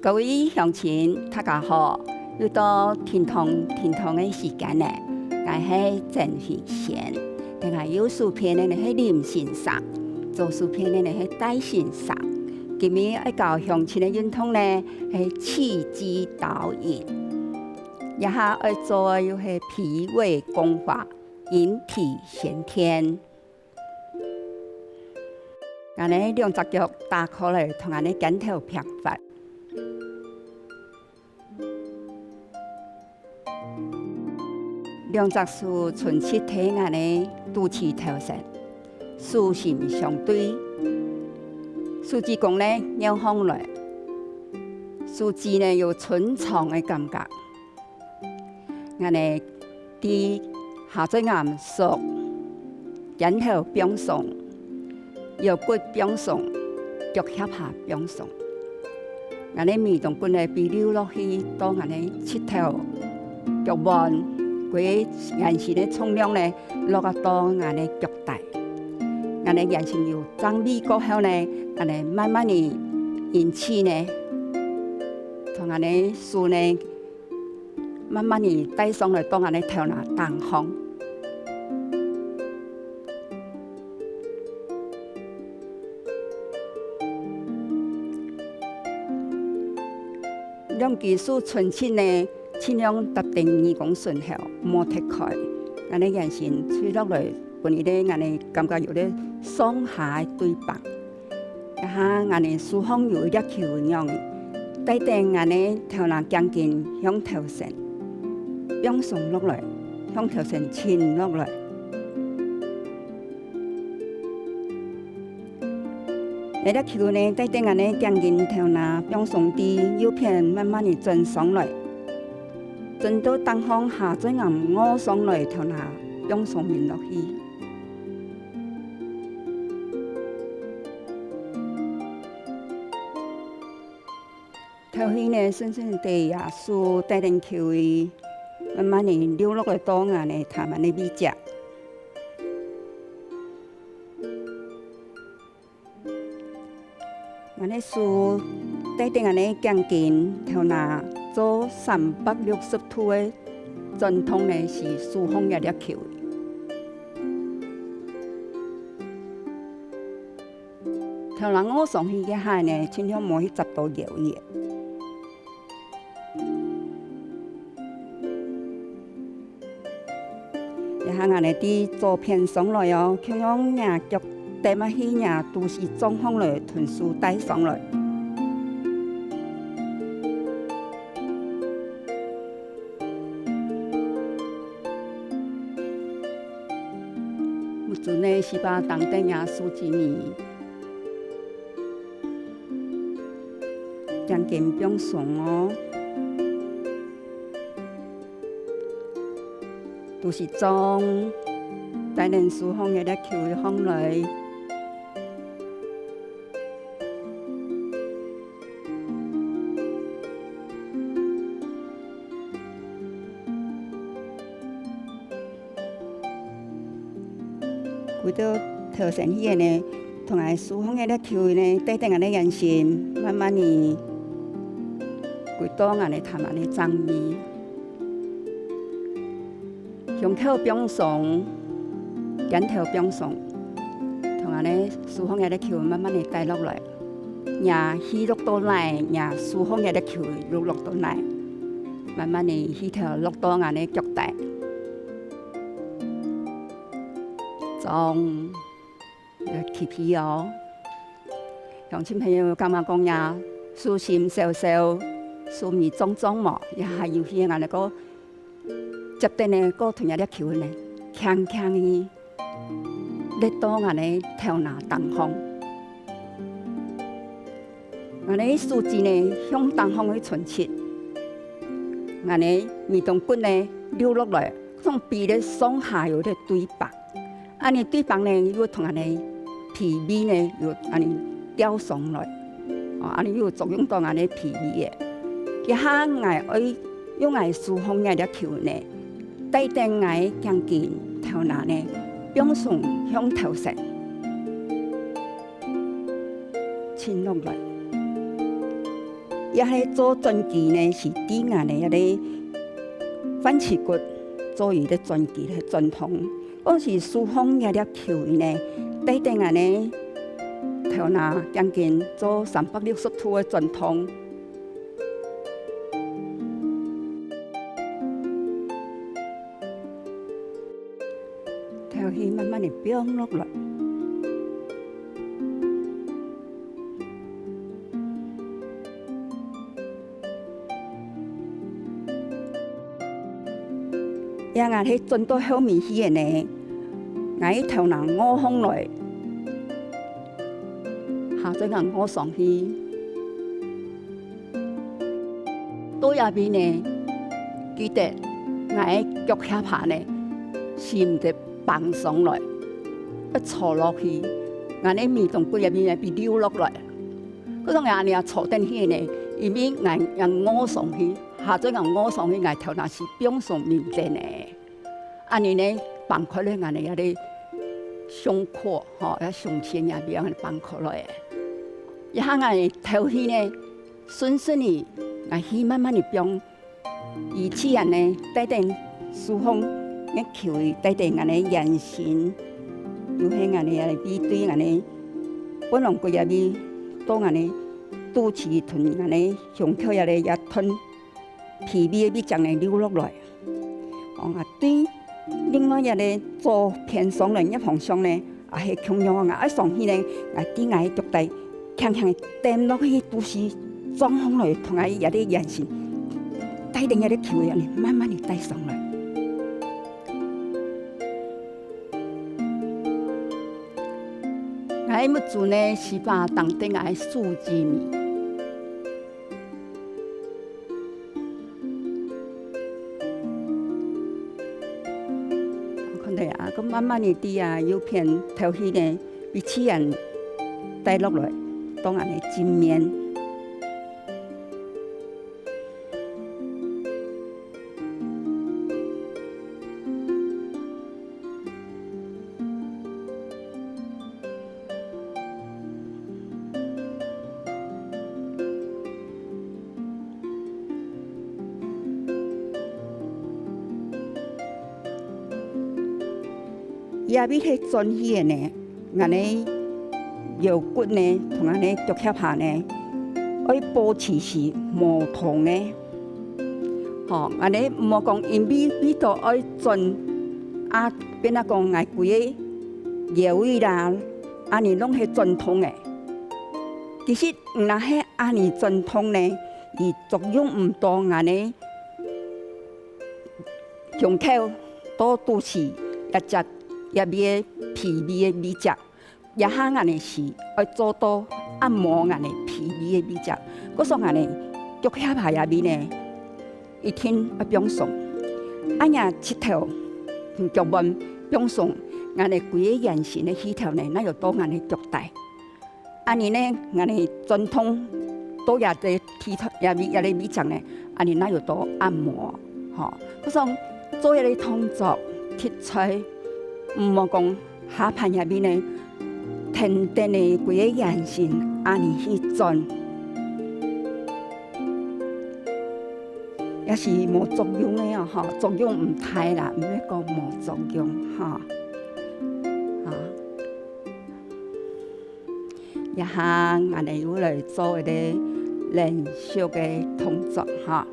各位乡亲，大家好！又到天堂的时间咧，我是郑慧贤，定係有薯片咧係林先生，做薯片咧係戴先生。今日要教鄉親嘅運動咧係氣機導引，一下要做嘅又係脾胃功法，引體先天。我哋兩隻腳打開嚟，同我哋肩頭平發。兩隻手順切睇我哋肚臍頭前，手心相對，手指公咧扭向來，手指咧有伸長嘅感覺。我哋啲下嘴岩熟，肩頭平鬆，腰骨平鬆，腳蹶下平鬆。我哋微動棍咧被溜落去到我哋膝頭、腳腕。佢眼前嘅重量咧落到我哋腳底，我哋眼前要張力過後咧，我哋慢慢地引氣咧，同我哋手咧慢慢地帶上來到我哋頭嗱當空。兩隻手順切咧。盡量踏定2公順後，莫踢開。我哋眼前吹落來，本嚟咧，我哋感覺有啲上下對白。一下我哋手方有一粒球樣，帶定我哋頭腦將近向頭前，向上落來，向頭前前落來。呢粒球呢，帶定我哋將近頭腦向上啲右片，慢慢地轉上來。轉到當方下嘴岩凹上來頭嗱，向上面落去。頭去呢，順順地呀，手帶定球位，慢慢地溜落來到眼呢，頭慢的尾隻。我哋手帶定眼呢，將近頭嗱。做360度的轉動呢，是手方一粒球。頭人我上去嘅下呢，盡量冇去執到搖嘢。一下我哋啲左片上來哦，佢用兩腳帶埋去兩都是裝上來，臀手帶上來。做呢是把當地呀數字米，將近平鬆哦，都是裝帶人手方嘅啲球向來，佢都頭前去嘅呢，同埋手方嘅啲球呢，帶定我哋眼前，慢慢地佢到我哋頭慢嘅張力，胸口平鬆，肩頭平鬆，同我哋手方嘅啲球慢慢地帶落來，讓氣落到嚟，讓手方嘅啲球落到嚟，慢慢地氣頭落到我哋腳底。裝皮皮哦，鄉親朋友感覺講呀，手心小小，手面裝裝嘛，也係有些人個接定呢個同一粒球呢，輕輕的勒到我哋頭腦當空，我哋手指呢向當空去傳切，我哋微動棍呢溜落來，從鼻咧上下有啲對白。安尼對方呢，又同安尼皮味呢，又安尼吊上來，安尼又作用到安尼皮味嘅。一下我用我手方嘅粒球呢，帶定我將近頭腦呢，向上向頭前，前落來，也迄做转机呢，是低硬的迄个反翅骨做伊咧转机的转通。我是书风也了扣伊呢，底顶安尼头拿将近做360度的转通。头去慢慢的飙落来。也硬迄转到后面去的呢，硬头人五方来，下再硬五上去，倒下边呢，记得硬脚下爬呢，是毋得放上来，要坐落去，硬咧面从骨入边被流落来，嗰种硬咧坐顶去呢，伊面硬五上去。下再硬五上去，硬头那是表上面顶的，安尼呢，放开咧，硬咧也咧胸廓吼，也胸前也边硬放开来的。一下硬头去呢，顺顺的，硬去慢慢的变，以自然呢，带点舒风，硬扣伊带点硬咧眼神，有迄硬咧也比对硬咧，本来骨也比多硬咧肚脐臀硬咧胸口也咧也吞。皮味比将来流落来，对，另外一个做偏上人一方向呢，也是同样啊，上去呢，对外脚底轻轻垫落去，都是装上来，同埋也咧眼神，带定也咧球样呢，慢慢的带上来。我要做呢是把当顶个数字米。咁慢慢的啲啊，有片头去呢，比起人带落来，当然的正面。也比迄转去的呢，安尼腰骨呢，同安尼脚脚下呢，要保持是无痛的。吼，安尼毋好讲，因比都要转啊，变啊讲爱规个腰位啦，安尼拢是转通的。其实毋若迄安尼转通呢，伊作用毋大，安尼胸口到肚脐一只。也味皮味的味觉，也下安尼是要做到按摩安尼皮味的味觉。嗰种安尼脚下巴也味呢，一天要变松，安呀舌头同脚腕变松，安尼规个眼神的协调呢，那又到安尼脚带。安尼呢，安尼转通都也在体头也咧味觉呢，安尼那又到按摩，吼，嗰种做一个动作切菜。毋好讲下盘下面呢，天天的规个眼神安尼去转，也是无作用的哦，吼，作用唔大啦，毋要讲无作用，吼，啊，一下安尼我来做一个连续的动作，吼。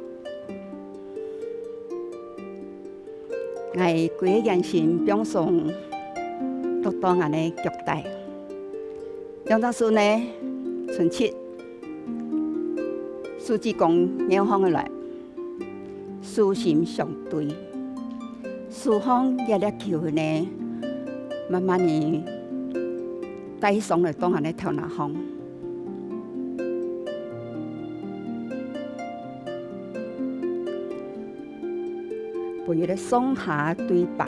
我规个眼神变上都当安尼脚带，两大叔呢，纯切，书记讲两方的来，书心相对，书方也咧求呢，慢慢的带上来当安尼头那方。陪伊咧上下对白，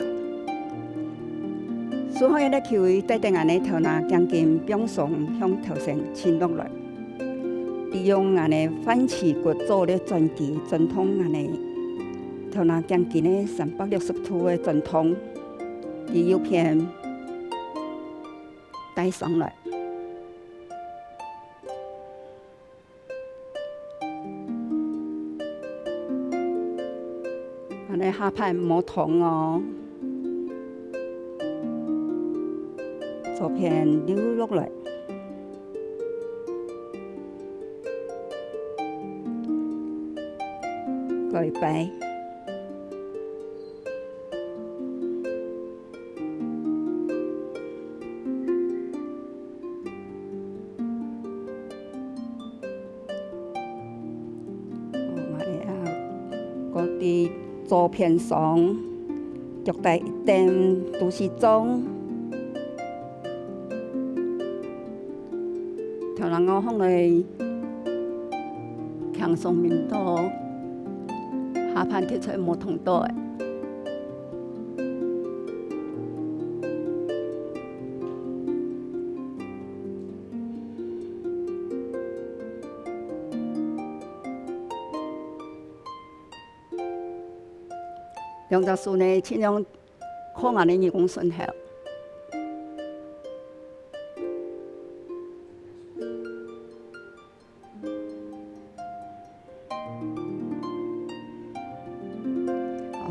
所以咧求伊带定安尼头那将近表上向头前倾落来，利用安尼反翅骨做咧转机转通安尼头那将近咧360度的转通，伊右片带上来。下盘无同哦，照片留落来。跪拜。我伫照片上脚带一点都是装，头人我放来轻松面多，下盘贴出来无同多诶。梁泽树呢，尽量看下你义工顺后。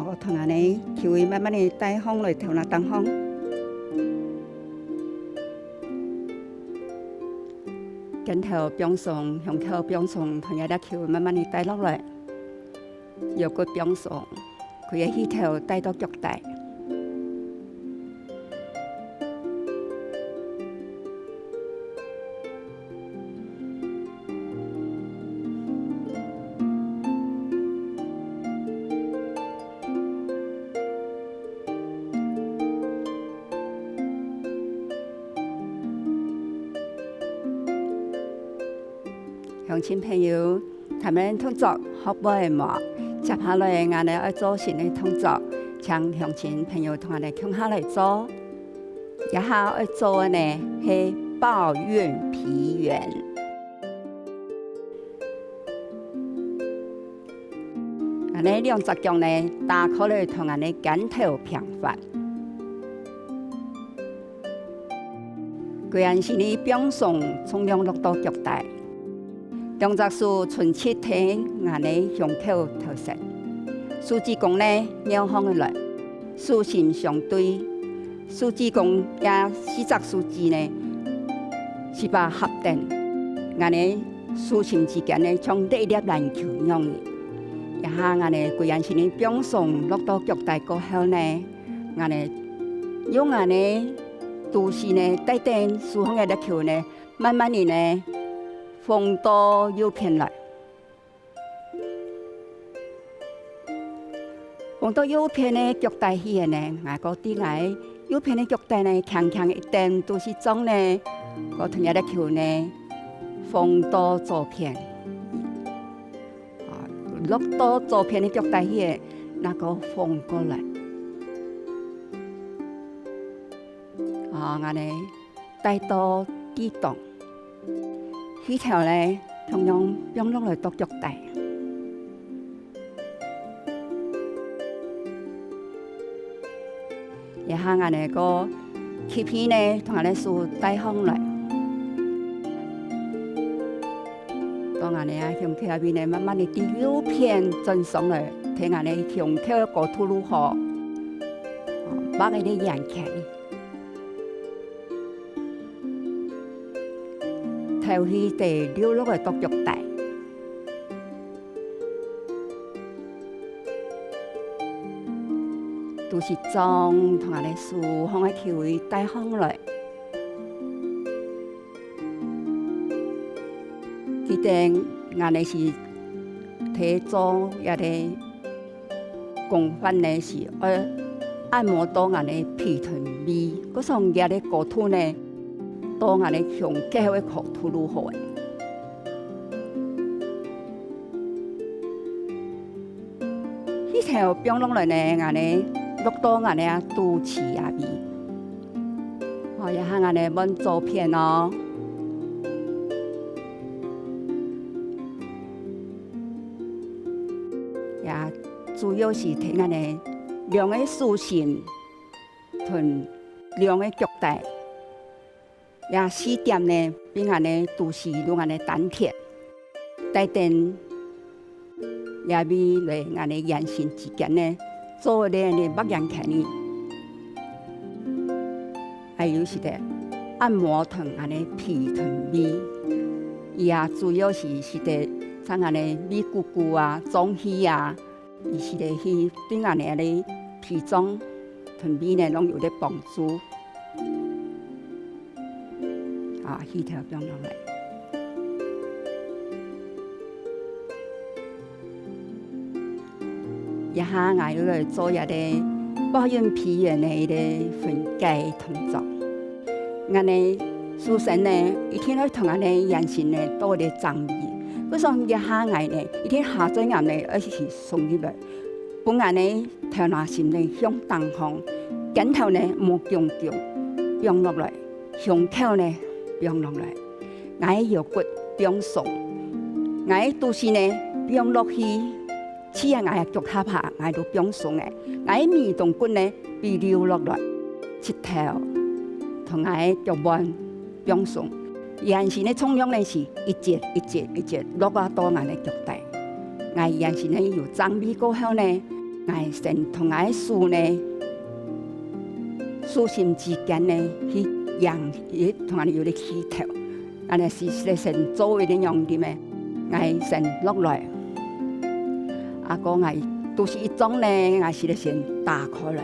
我同下呢，气味慢慢的带风来调那东风。跟头表上，向口表上，同下啲气味慢慢的带落来，又个表上。佢嘅氣頭帶到腳底，鄉親朋友，他們通作學會嘛？接下來，我哋要做新嘅動作，請鄉親朋友同我哋共下來做。一下要做嘅呢係抱怨皮圓。我哋兩隻腳呢打開來同我哋肩頭平反。佢陣時呢表上從兩落到腳底。兩隻手順切睇我哋胸口頭前，手指公呢兩方來，手心相對，手指公也四隻手指呢是把合定，我哋手心之間呢像一粒籃球一樣。一下我哋規陣時呢表上落到腳底過後呢，我哋用我哋肚臍呢帶定手上嘅粒球呢，慢慢地呢。放到右邊來，放到右邊的腳底去呢，我個啲我右邊的腳底呢，強強一點都是裝呢，我同樣的球呢，放到左邊，落到左邊的腳底去，那個放過來，我哋帶到地洞。呢條咧同樣用落來到腳底，一下我哋個鰭片咧同我哋手帶上來，當我哋啊胸口入邊咧慢慢地啲右邊轉上來，睇我哋胸口個吐露河，把佢哋揚起。頭去地溜落來到腳底，都是裝同我哋手向嘅氣味帶上來。佢哋我哋是睇做一啲功法呢，是按摩到我哋皮臀尾，嗰上嘅啲骨頭呢。到我哋胸口嘅口吐露河，呢條表落來呢，我哋落到我哋肚臍下邊，一下我哋揾照片哦，也主要是睇我哋兩個手心同兩個腳底。也四點呢，比我哋肚臍與我哋丹田，帶電也比嚟我哋眼神之間呢，做咧的目眼看呢，还有是的按摩疼安尼皮疼味，伊也主要是的像安尼米咕咕啊、中气啊，伊是的去对安尼的皮脏疼味呢，拢有咧帮助。啊，细条变落来。一下我要来做一个保养皮炎的一个分解动作。我呢，首先呢，一天要同我呢眼睛呢多一点脏味。我说一下我呢，一天下晝眼呢，而是送入来，本眼呢頭拿心呢向東方，鏡頭呢莫強強，變落來，胸口呢變落來，我腰骨變鬆，我都是呢變落去。似啊，我腳下巴，我都變鬆嘅，我面動骨呢被流落來，舌頭同我腳腕變鬆，現時呢重量呢是一節一節一節落啊到我的腳底，我現時呢有臟味過後呢，我先同我手呢手心之間呢去揚，同我有啲氣頭，我呢是先做一啲樣點嘅，我先落來。啊，個我都是一種呢，我是先打開來，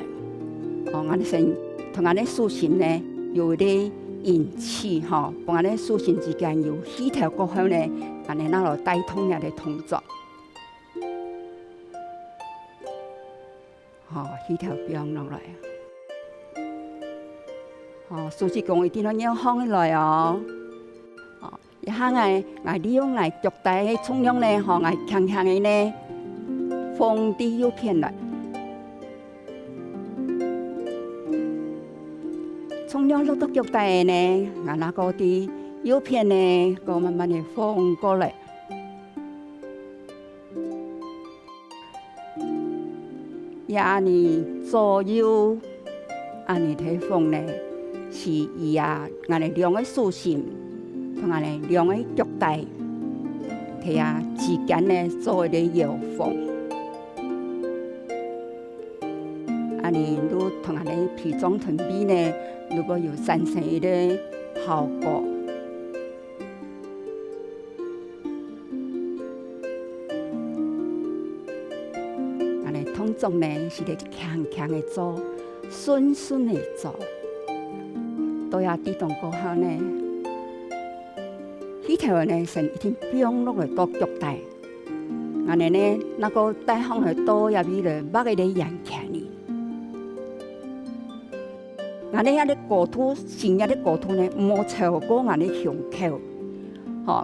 我先同我哋手心呢有啲引氣嚇，同我哋手心之間有氣頭過後呢，我哋那度帶通嘅動作，氣頭變落來，所以講一定要放落來哦，一下我利用我腳底重量呢，我輕輕嘅呢。放啲腰片來，重量落到腳底呢，我拿個啲腰片呢，個慢慢地放過來，也呢左右，安尼睇放呢，是伊啊，我哋兩個手心同我哋兩個腳底，睇下之間呢做啲搖放。安尼都同安尼皮裝臀皮呢，如果有產生一啲效果，安尼動作呢是得強強的做，順順的做，都要啲動過後呢，呢條呢先一定變落來到腳底，安尼呢那個帶行來多入邊來把佢哋眼看呢。我哋遐啲骨頭，成日啲骨頭呢，冇超過我哋胸口。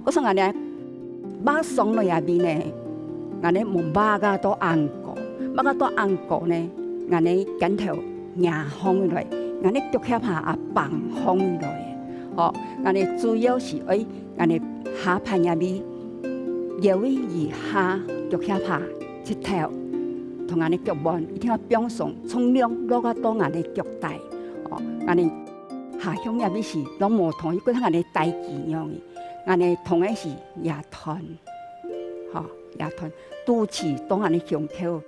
嗰時我哋把上落入邊呢，我哋冇把個到硬骨，把個到硬骨呢，我哋緊頭壓放落來，我哋腳下巴也放放落來。我哋主要是愛我哋下盤入邊，腰以下腳下巴舌頭同我哋腳腕一定要變鬆，重量落個到我哋腳底。我哋下向入邊是攏無同伊個我哋大肌樣嘅，我哋同樣是牙團，牙團肚臍當我哋胸口，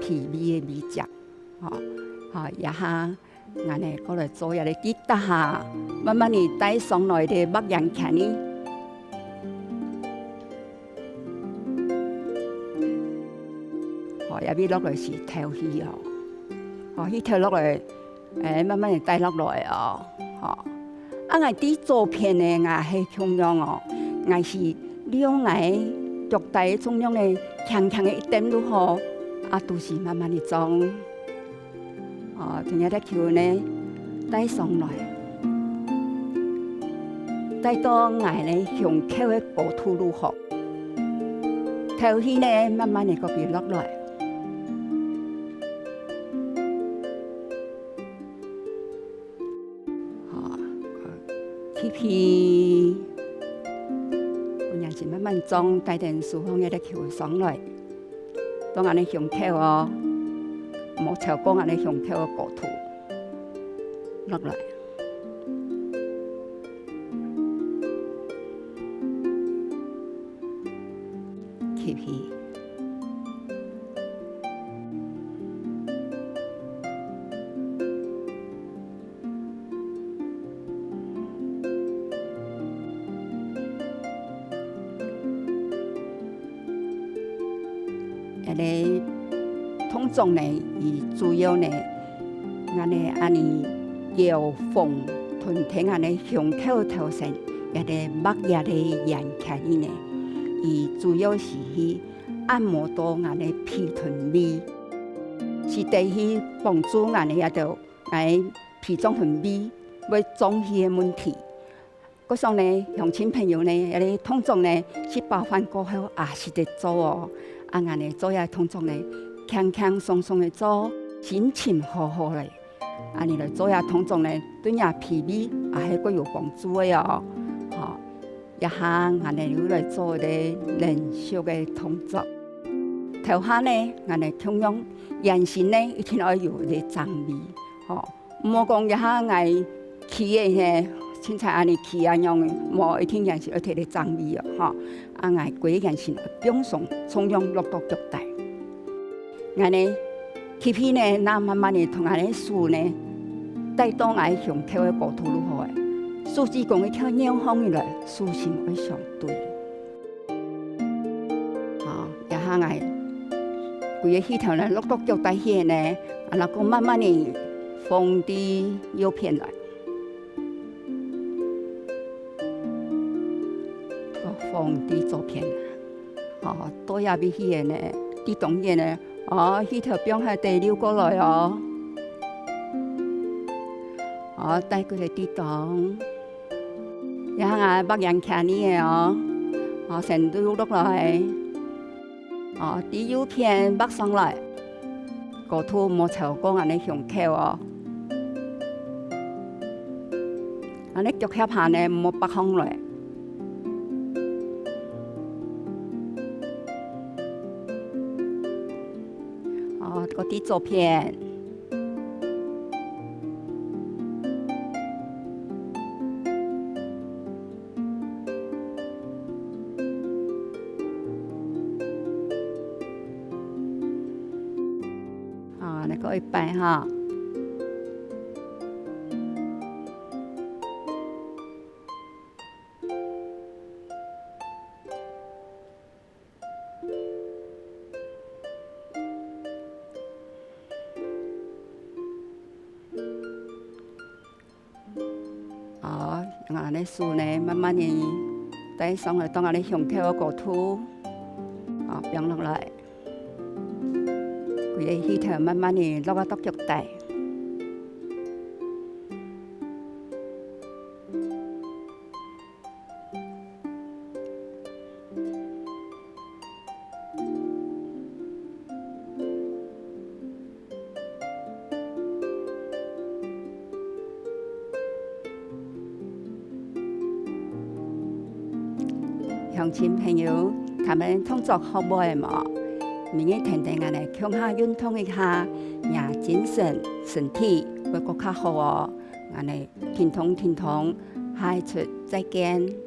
皮味嘅味汁，一下我哋過來做一個滴答下，慢慢地帶上來的目眼看呢，入邊落來是頭戲迄頭落來。慢慢地帶落來哦，我啲照片呢，我係咁樣哦，我是利用我腳底重量呢，輕輕的一點都好，都是慢慢地裝，仲有啲橋呢帶上來，帶到我呢胸口的骨頭如何，頭戲呢慢慢地嗰邊落來。皮，有陣時慢慢裝，帶點舒服嘅啲橋上來，當我哋胸口哦，冇超過我哋胸口嘅骨頭落來，皮，个通总呢，伊主要呢，安尼摇风吞天安尼胸口头上，也个目也个眼看伊呢，伊主要是去按摩到安尼皮臀味，是对去帮助安尼也着来皮状臀味要脏气的问题。嗰上呢，乡亲朋友呢，也个通总呢，是包饭过后也是得做哦。安尼做也通总呢，轻轻松松的做，心情好好嘞。安尼来做也通总呢，对人皮味也是个有帮助的哦。好，一下安尼又来做咧连续的动作。头下呢，安尼同样眼神呢，一定要有个脏味。哦，唔好讲一下爱起的呢。凊彩安尼起安样的，无一定也是要摕个脏味哦，吼！爱规个是表上从容落到脚底，安尼皮皮呢，那慢慢的同安尼树呢，带动爱胸口的骨头如何的，数字讲一跳鸟风以来，舒心会相对，一下爱规个膝头呢落到脚底去呢，然后慢慢的放伫右片来。放伫左片，多也比迄个呢，伫当然呢，迄条边下地溜过来哦，带过来伫当，然后啊，目眼看你的哦，先溜落来，伫右片目上来，骨头莫朝讲安尼胸口哦，安尼脚下下呢莫北方来。个伫左片，那个一摆哈。安尼树呢，慢慢的带上来，当安尼胸口的骨头，变落来，规个膝头慢慢的落到脚底。乡亲朋友，他们动作好不的嘛？明日天天安尼向下运动一下，让精神、身体会更加好哦。安尼，听通，下一次再见。